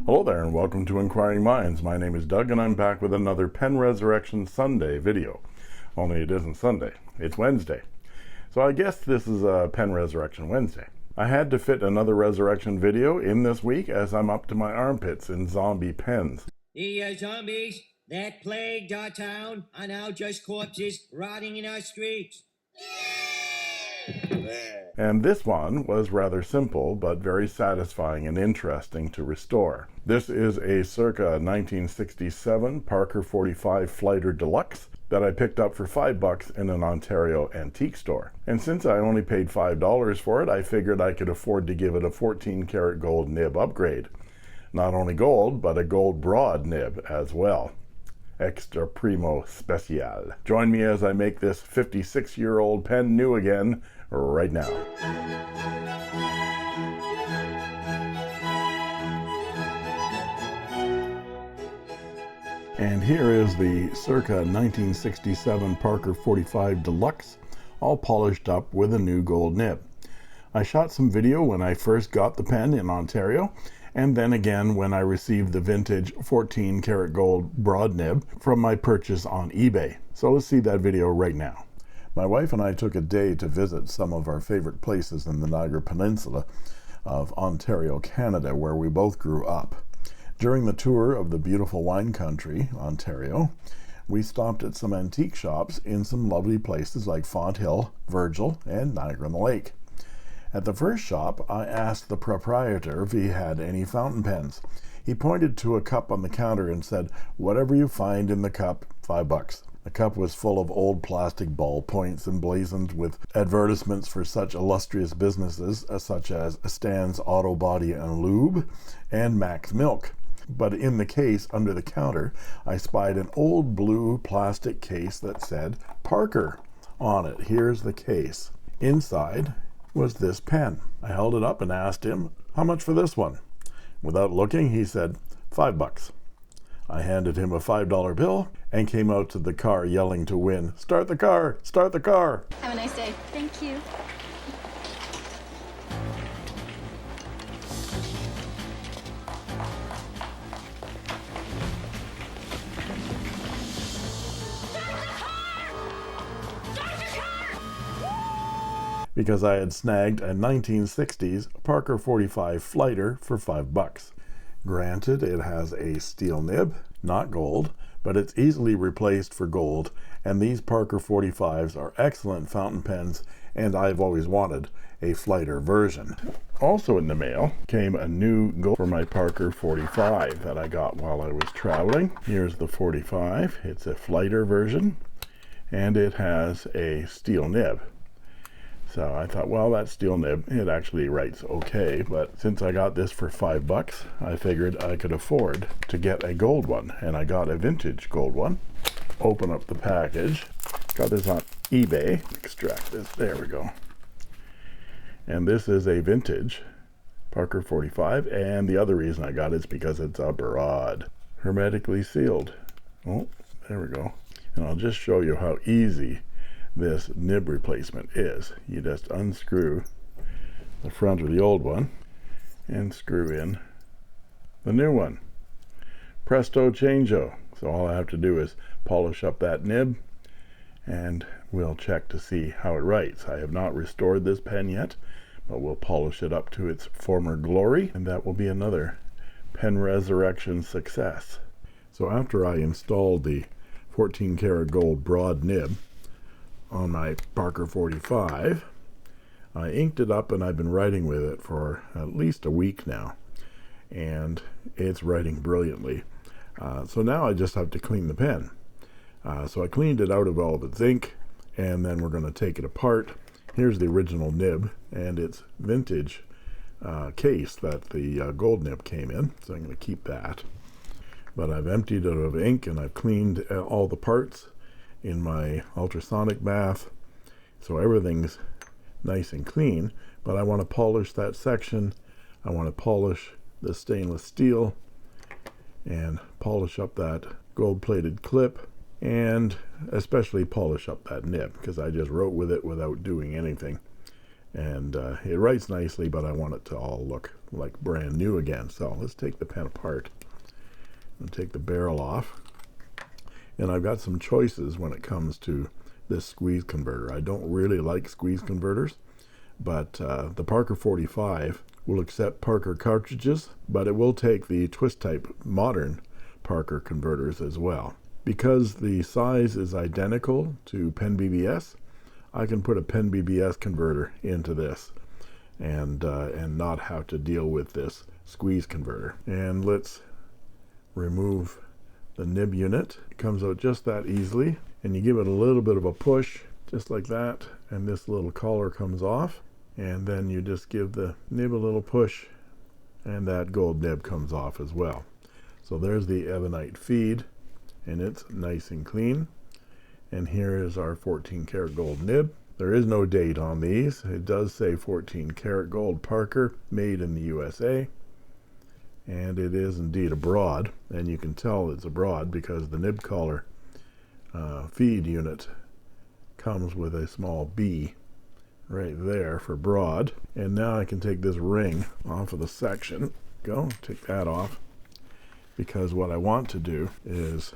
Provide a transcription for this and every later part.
Hello there and welcome to Inquiring Minds. My name is Doug and I'm back with another Pen Resurrection Sunday video. Only it isn't Sunday, it's Wednesday. So I guess this is a Pen Resurrection Wednesday. I had to fit another resurrection video in this week as I'm up to my armpits in zombie pens. The zombies that plagued our town are now just corpses rotting in our streets. And this one was rather simple, but very satisfying and interesting to restore. This is a circa 1967 Parker 45 Flighter Deluxe that I picked up for $5 in an Ontario antique store. And since I only paid $5 for it, I figured I could afford to give it a 14-karat gold nib upgrade. Not only gold, but a gold broad nib as well. Extra primo special. Join me as I make this 56-year-old pen new again right now. And here is the circa 1967 Parker 45 Deluxe, all polished up with a new gold nib. I shot some video when I first got the pen in Ontario, and then again when I received the vintage 14-karat gold broad nib from my purchase on eBay. So let's see that video right now. My wife and I took a day to visit some of our favorite places in the Niagara Peninsula of Ontario, Canada, where we both grew up. During the tour of the beautiful wine country, Ontario, we stopped at some antique shops in some lovely places like Fonthill, Virgil, and Niagara-on-the-Lake. At the first shop, I asked the proprietor if he had any fountain pens. He pointed to a cup on the counter and said, "Whatever you find in the cup, $5. The cup was full of old plastic ballpoints emblazoned with advertisements for such illustrious businesses such as Stan's Auto Body and Lube and Mac's Milk. But in the case under the counter, I spied an old blue plastic case that said Parker on it. Here's the case. Inside was this pen. I held it up and asked him, "How much for this one?" Without looking, he said, $5. I handed him a $5 bill and came out to the car yelling to Win, "Start the car! Start the car!" Have a nice day. Thank you. Because I had snagged a 1960s Parker 45 Flighter for $5. Granted, it has a steel nib, not gold, but it's easily replaced for gold, and these Parker 45s are excellent fountain pens, and I've always wanted a Flighter version. Also in the mail came a new gold for my Parker 45 that I got while I was traveling. Here's the 45. It's a Flighter version, and it has a steel nib. So I thought, well, that steel nib, it actually writes okay, but since I got this for $5, I figured I could afford to get a gold one, and I got a vintage gold one. Open up the package. Got this on eBay. Extract this. There we go. And this is a vintage Parker 45, and the other reason I got it is because it's a broad, hermetically sealed. Oh, there we go. And I'll just show you how easy this nib replacement is. You just unscrew the front of the old one and screw in the new one. Presto changeo. So all I have to do is polish up that nib and we'll check to see how it writes. I have not restored this pen yet, but we'll polish it up to its former glory, and that will be another pen resurrection success. So after I installed the 14-karat gold broad nib on my Parker 45, I inked it up and I've been writing with it for at least a week now, and it's writing brilliantly. So now I just have to clean the pen. So I cleaned it out of all of its ink, and then we're going to take it apart. Here's the original nib and its vintage case that the gold nib came in, so I'm going to keep that. But I've emptied it of ink and I've cleaned all the parts in my ultrasonic bath, so everything's nice and clean. But I want to polish that section. I want to polish the stainless steel and polish up that gold-plated clip, and especially polish up that nib, because I just wrote with it without doing anything. And it writes nicely, but I want it to all look like brand new again. So let's take the pen apart and take the barrel off. And I've got some choices when it comes to this squeeze converter. I don't really like squeeze converters, but the Parker 45 will accept Parker cartridges, but it will take the twist type modern Parker converters as well. Because the size is identical to Pen BBS, I can put a Pen BBS converter into this and not have to deal with this squeeze converter. And let's remove the nib unit. It comes out just that easily, and you give it a little bit of a push just like that, and this little collar comes off, and then you just give the nib a little push and that gold nib comes off as well. So there's the ebonite feed, and it's nice and clean. And here is our 14 karat gold nib. There is no date on these. It does say 14 karat gold Parker, made in the USA. And it is indeed a broad, and you can tell it's a broad because the nib collar feed unit comes with a small B right there for broad. And now I can take this ring off of the section. Take that off, because what I want to do is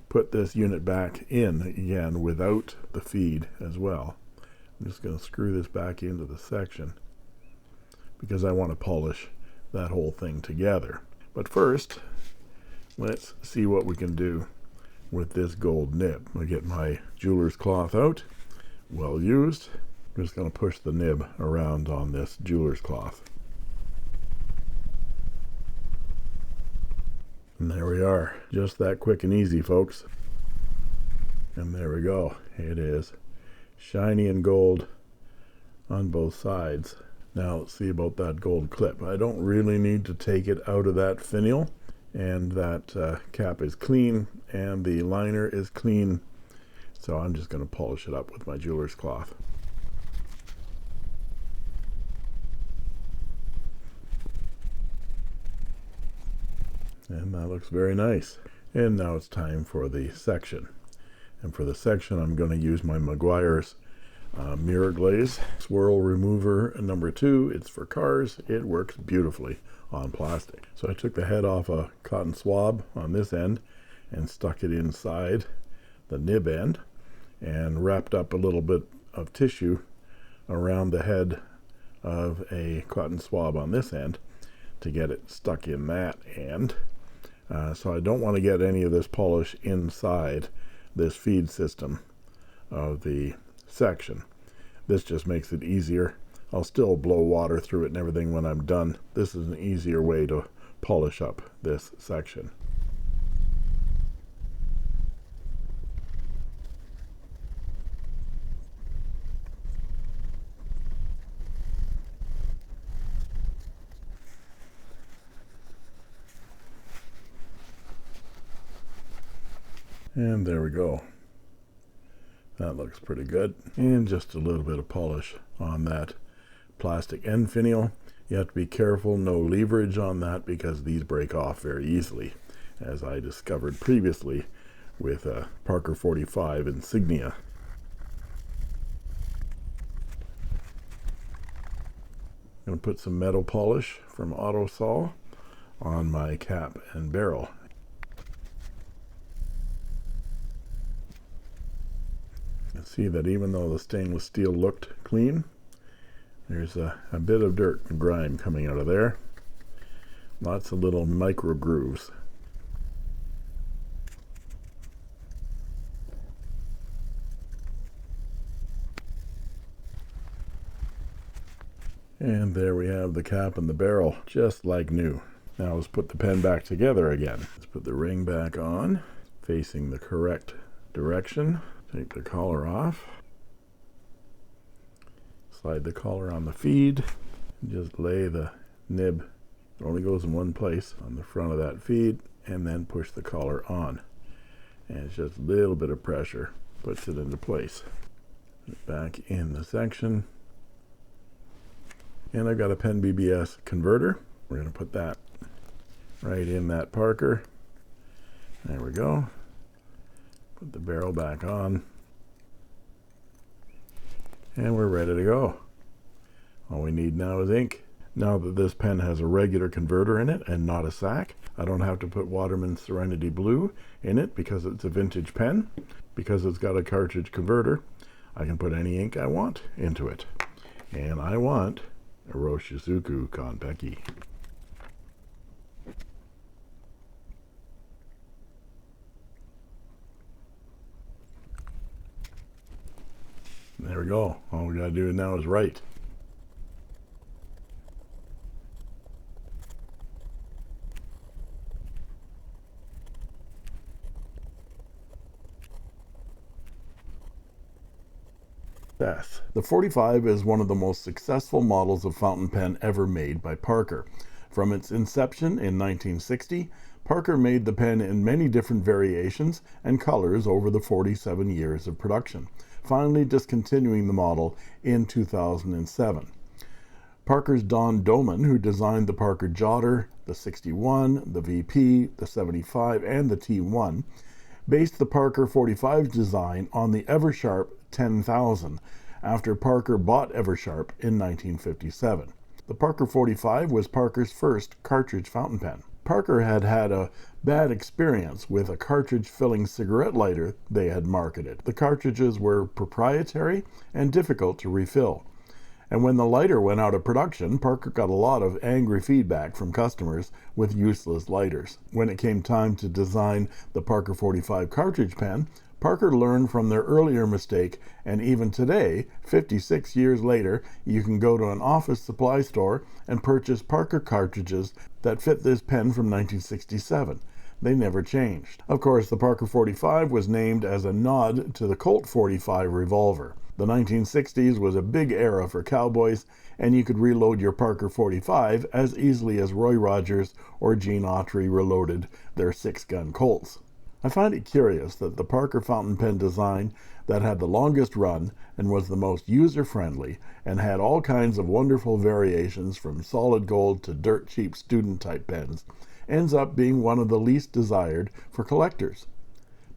put this unit back in again without the feed as well. I'm just going to screw this back into the section because I want to polish that whole thing together. But first, let's see what we can do with this gold nib. I'm going to get my jeweler's cloth out, well used. I'm just going to push the nib around on this jeweler's cloth. And there we are. Just that quick and easy, folks. And there we go. It is shiny and gold on both sides. Now let's see about that gold clip. I don't really need to take it out of that finial, and that cap is clean and the liner is clean, so I'm just going to polish it up with my jeweler's cloth. And that looks very nice. And now it's time for the section. And for the section, I'm going to use my Meguiar's mirror glaze swirl remover number 2. It's for cars. It works beautifully on plastic. So I took the head off a cotton swab on this end and stuck it inside the nib end and wrapped up a little bit of tissue around the head of a cotton swab on this end to get it stuck in that end. So I don't want to get any of this polish inside this feed system of the section. This just makes it easier. I'll still blow water through it and everything when I'm done. This is an easier way to polish up this section. And there we go. That looks pretty good. And just a little bit of polish on that plastic end finial. You have to be careful, no leverage on that, because these break off very easily, as I discovered previously with a Parker 45 Insignia. I'm going to put some metal polish from Autosol on my cap and barrel. See that even though the stainless steel looked clean, there's a bit of dirt and grime coming out of there. Lots of little micro grooves. And there we have the cap and the barrel, just like new. Now let's put the pen back together again. Let's put the ring back on, facing the correct direction. Take the collar off, slide the collar on the feed, and just lay the nib, it only goes in one place, on the front of that feed, and then push the collar on. And it's just a little bit of pressure puts it into place. Put it back in the section. And I've got a Pen BBS converter. We're going to put that right in that Parker. There we go. Put the barrel back on, and we're ready to go. All we need now is ink. Now that this pen has a regular converter in it and not a sack, I don't have to put Waterman's Serenity Blue in it because it's a vintage pen. Because it's got a cartridge converter, I can put any ink I want into it. And I want a Roshizuku Konpeki. There we go. All we gotta do now is write. The 45 is one of the most successful models of fountain pen ever made by Parker. From its inception in 1960, Parker made the pen in many different variations and colors over the 47 years of production, finally discontinuing the model in 2007. Parker's Don Doman, who designed the Parker Jotter, the 61, the VP, the 75, and the T1, based the Parker 45's design on the Eversharp 10,000 after Parker bought Eversharp in 1957. The Parker 45 was Parker's first cartridge fountain pen. Parker had had a bad experience with a cartridge filling cigarette lighter they had marketed. The cartridges were proprietary and difficult to refill. And when the lighter went out of production, Parker got a lot of angry feedback from customers with useless lighters. When it came time to design the Parker 45 cartridge pen, Parker learned from their earlier mistake, and even today, 56 years later, you can go to an office supply store and purchase Parker cartridges that fit this pen from 1967. They never changed. Of course, the Parker 45 was named as a nod to the Colt 45 revolver. The 1960s was a big era for cowboys, and you could reload your Parker 45 as easily as Roy Rogers or Gene Autry reloaded their 6-gun Colts. I find it curious that the Parker fountain pen design that had the longest run and was the most user-friendly and had all kinds of wonderful variations from solid gold to dirt cheap student type pens ends up being one of the least desired for collectors.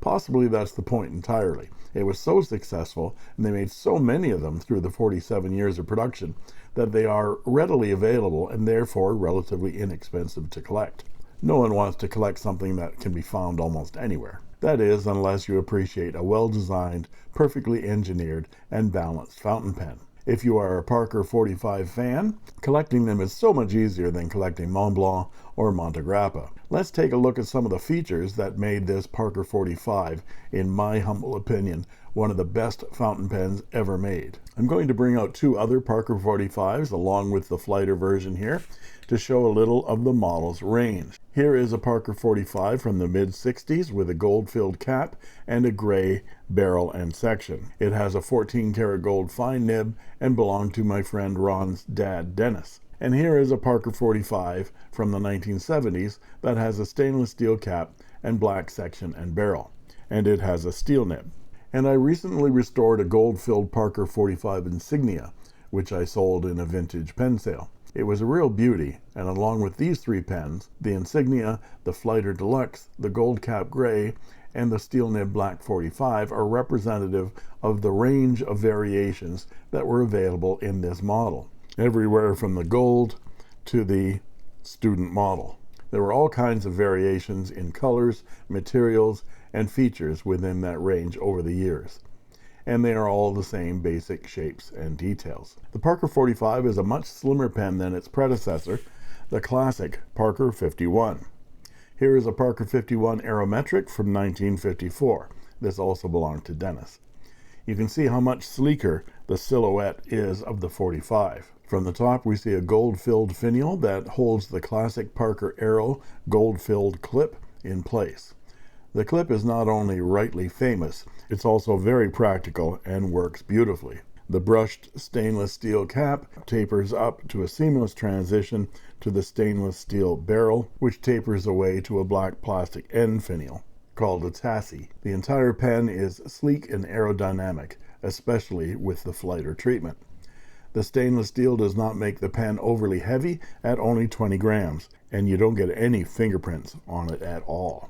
Possibly that's the point entirely. It was so successful, and they made so many of them through the 47 years of production, that they are readily available and therefore relatively inexpensive to collect. No one wants to collect something that can be found almost anywhere. That is, unless you appreciate a well-designed, perfectly engineered, and balanced fountain pen. If you are a Parker 45 fan, collecting them is so much easier than collecting Mont Blanc or Monte Grappa. Let's take a look at some of the features that made this Parker 45, in my humble opinion, one of the best fountain pens ever made. I'm going to bring out two other Parker 45s along with the Flighter version here to show a little of the model's range. Here is a Parker 45 from the mid-60s with a gold-filled cap and a gray barrel and section. It has a 14-karat gold fine nib and belonged to my friend Ron's dad, Dennis. And here is a Parker 45 from the 1970s that has a stainless steel cap and black section and barrel. And it has a steel nib. And I recently restored a gold-filled Parker 45 Insignia, which I sold in a vintage pen sale. It was a real beauty, and along with these three pens, the Insignia, the Flighter Deluxe, the Gold Cap Gray, and the Steel Nib Black 45 are representative of the range of variations that were available in this model, everywhere from the gold to the student model. There were all kinds of variations in colors, materials, and features within that range over the years, and they are all the same basic shapes and details. The Parker 45 is a much slimmer pen than its predecessor, the classic Parker 51. Here is a Parker 51 Aerometric from 1954. This also belonged to Dennis. You can see how much sleeker the silhouette is of the 45. From the top we see a gold-filled finial that holds the classic Parker Aero gold-filled clip in place. The clip is not only rightly famous, it's also very practical and works beautifully. The brushed stainless steel cap tapers up to a seamless transition to the stainless steel barrel, which tapers away to a black plastic end finial, called a tassie. The entire pen is sleek and aerodynamic, especially with the Flighter treatment. The stainless steel does not make the pen overly heavy at only 20 grams, and you don't get any fingerprints on it at all,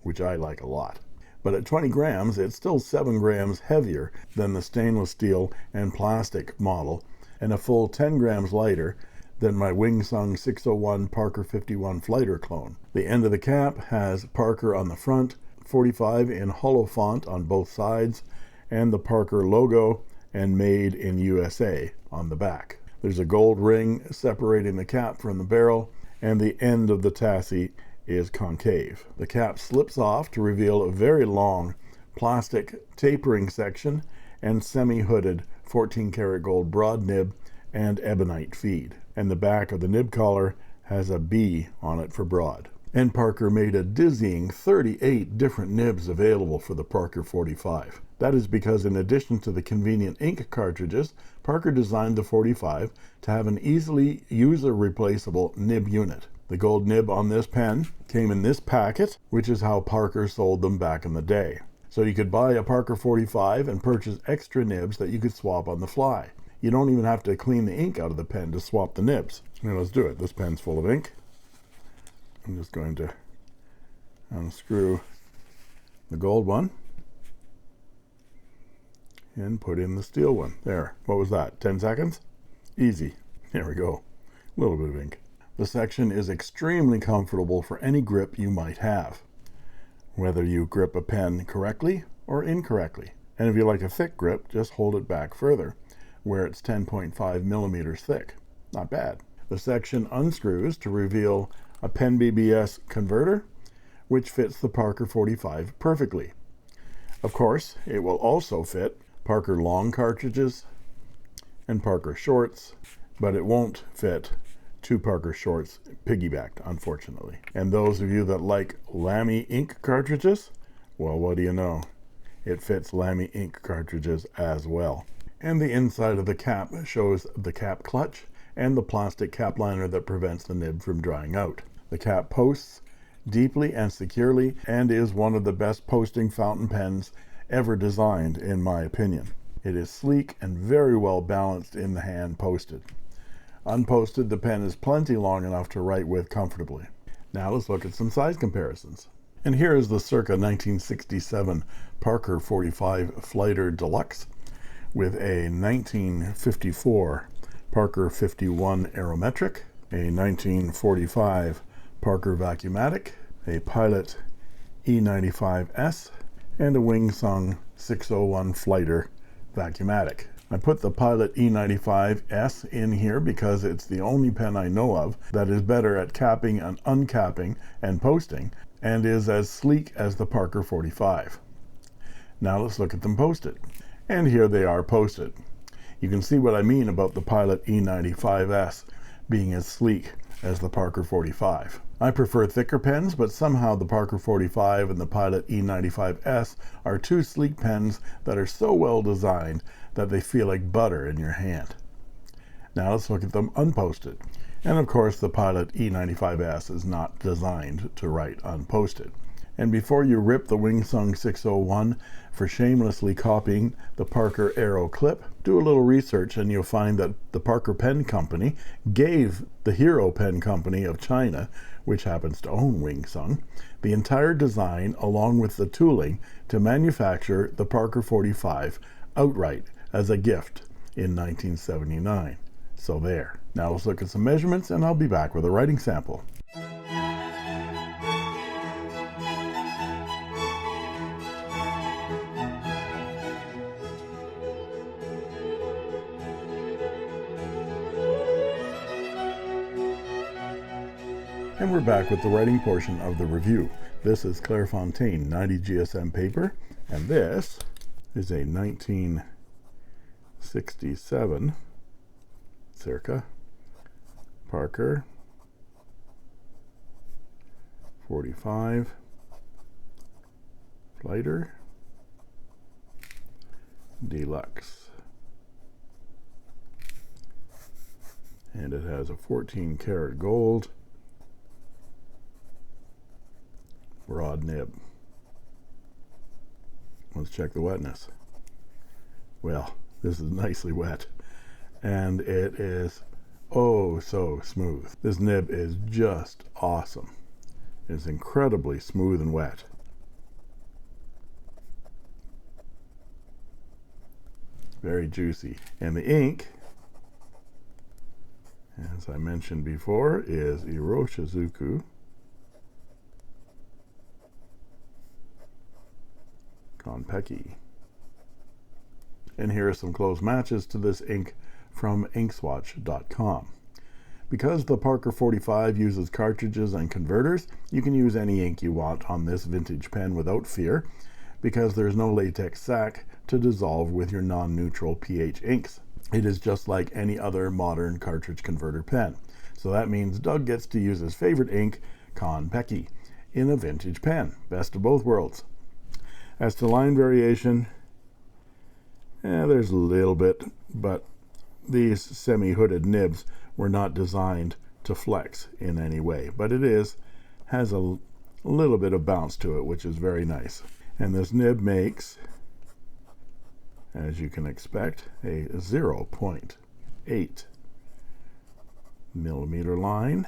which I like a lot. But at 20 grams, it's still 7 grams heavier than the stainless steel and plastic model, and a full 10 grams lighter than my Wingsung 601 Parker 51 Flighter clone. The end of the cap has Parker on the front, 45 in hollow font on both sides, and the Parker logo and Made in USA on the back. There's a gold ring separating the cap from the barrel, and the end of the chassis is concave. The cap slips off to reveal a very long plastic tapering section and semi-hooded 14 karat gold broad nib and ebonite feed. And the back of the nib collar has a B on it for broad. And Parker made a dizzying 38 different nibs available for the Parker 45. That is because in addition to the convenient ink cartridges, Parker designed the 45 to have an easily user-replaceable nib unit. The gold nib on this pen came in this packet, which is how Parker sold them back in the day. So you could buy a Parker 45 and purchase extra nibs that you could swap on the fly. You don't even have to clean the ink out of the pen to swap the nibs. Now let's do it. This pen's full of ink. I'm just going to unscrew the gold one and put in the steel one. There. What was that? 10 seconds? Easy. There we go. A little bit of ink. The section is extremely comfortable for any grip you might have, whether you grip a pen correctly or incorrectly. And if you like a thick grip, just hold it back further, where it's 10.5 millimeters thick. Not bad. The section unscrews to reveal a pen BBS converter, which fits the Parker 45 perfectly. Of course, it will also fit Parker long cartridges and Parker shorts, but it won't fit two Parker shorts piggybacked, unfortunately. And those of you that like Lamy ink cartridges, well, what do you know? It fits Lamy ink cartridges as well. And the inside of the cap shows the cap clutch and the plastic cap liner that prevents the nib from drying out. The cap posts deeply and securely and is one of the best posting fountain pens ever designed, in my opinion. It is sleek and very well balanced in the hand posted. Unposted, the pen is plenty long enough to write with comfortably. Now let's look at some size comparisons. And here is the circa 1967 Parker 45 Flighter Deluxe with a 1954 Parker 51 Aerometric, a 1945 Parker Vacuumatic, a Pilot E95S, and a Wingsung 601 Flighter Vacuumatic. I put the Pilot E95S in here because it's the only pen I know of that is better at capping and uncapping and posting and is as sleek as the Parker 45. Now let's look at them posted. And here they are posted. You can see what I mean about the Pilot E95S being as sleek as the Parker 45. I prefer thicker pens, but somehow the Parker 45 and the Pilot E95S are two sleek pens that are so well designed that they feel like butter in your hand. Now let's look at them unposted. And of course the Pilot E95S is not designed to write unposted. And before you rip the Wingsung 601 for shamelessly copying the Parker Aero clip, do a little research and you'll find that the Parker Pen Company gave the Hero Pen Company of China, which happens to own Wingsung, the entire design along with the tooling to manufacture the Parker 45 outright as a gift in 1979. So there. Now let's look at some measurements and I'll be back with a writing sample. And we're back with the writing portion of the review. This is Clairefontaine 90 GSM paper, and this is a 1967 circa Parker 45 Flighter Deluxe. And it has a 14 karat gold broad nib. Let's check the wetness. Well, this is nicely wet, and it is oh so smooth. This nib is just awesome. It's incredibly smooth and wet. Very juicy. And the ink as I mentioned before, is Iroshizuku Konpeki. And here are some close matches to this ink from inkswatch.com. Because the Parker 45 uses cartridges and converters, you can use any ink you want on this vintage pen without fear, because there's no latex sac to dissolve with your non-neutral pH inks. It is just like any other modern cartridge converter pen. So that means Doug gets to use his favorite ink, Konpeki, in a vintage pen. Best of both worlds. As to line variation, there's a little bit, but these semi-hooded nibs were not designed to flex in any way, but it has a little bit of bounce to it, which is very nice. And this nib makes, as you can expect, a 0.8 millimeter line,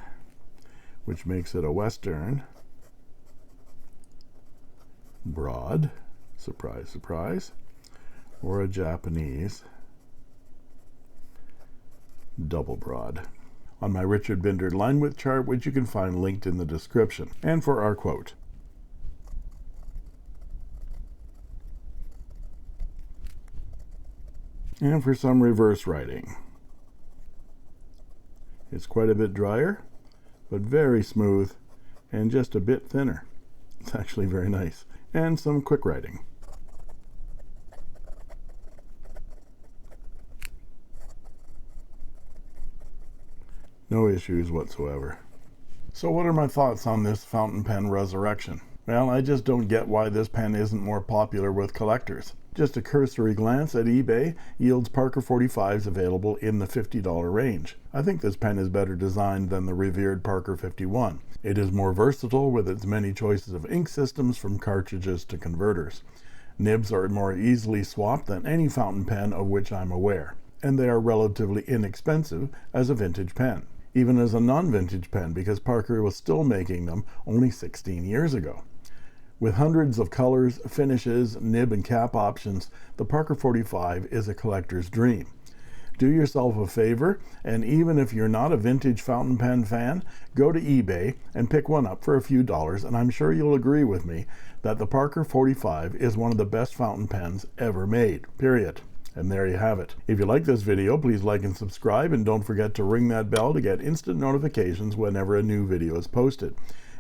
which makes it a Western broad, surprise, surprise, or a Japanese double broad. On my Richard Binder line width chart, which you can find linked in the description. And for our quote: and for some reverse writing, it's quite a bit drier, but very smooth and just a bit thinner. It's actually very nice. And some quick writing. No issues whatsoever. So what are my thoughts on this fountain pen resurrection? Well, I just don't get why this pen isn't more popular with collectors. Just a cursory glance at eBay yields Parker 45s available in the $50 range. I think this pen is better designed than the revered Parker 51. It is more versatile with its many choices of ink systems from cartridges to converters. Nibs are more easily swapped than any fountain pen of which I'm aware, and they are relatively inexpensive as a vintage pen. Even as a non-vintage pen, because Parker was still making them only 16 years ago. With hundreds of colors, finishes, nib and cap options, the Parker 45 is a collector's dream. Do yourself a favor, and even if you're not a vintage fountain pen fan, go to eBay and pick one up for a few dollars, and I'm sure you'll agree with me that the Parker 45 is one of the best fountain pens ever made, period. And there you have it. If you like this video, please like and subscribe, and don't forget to ring that bell to get instant notifications whenever a new video is posted.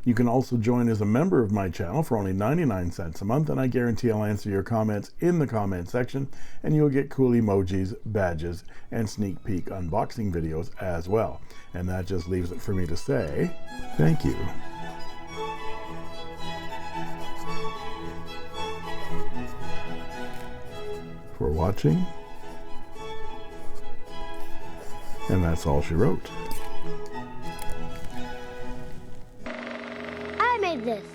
You can also join as a member of my channel for only 99 cents a month, and I guarantee I'll answer your comments in the comment section, and you'll get cool emojis, badges, and sneak peek unboxing videos as well. And that just leaves it for me to say thank you for watching. And that's all she wrote. I made this.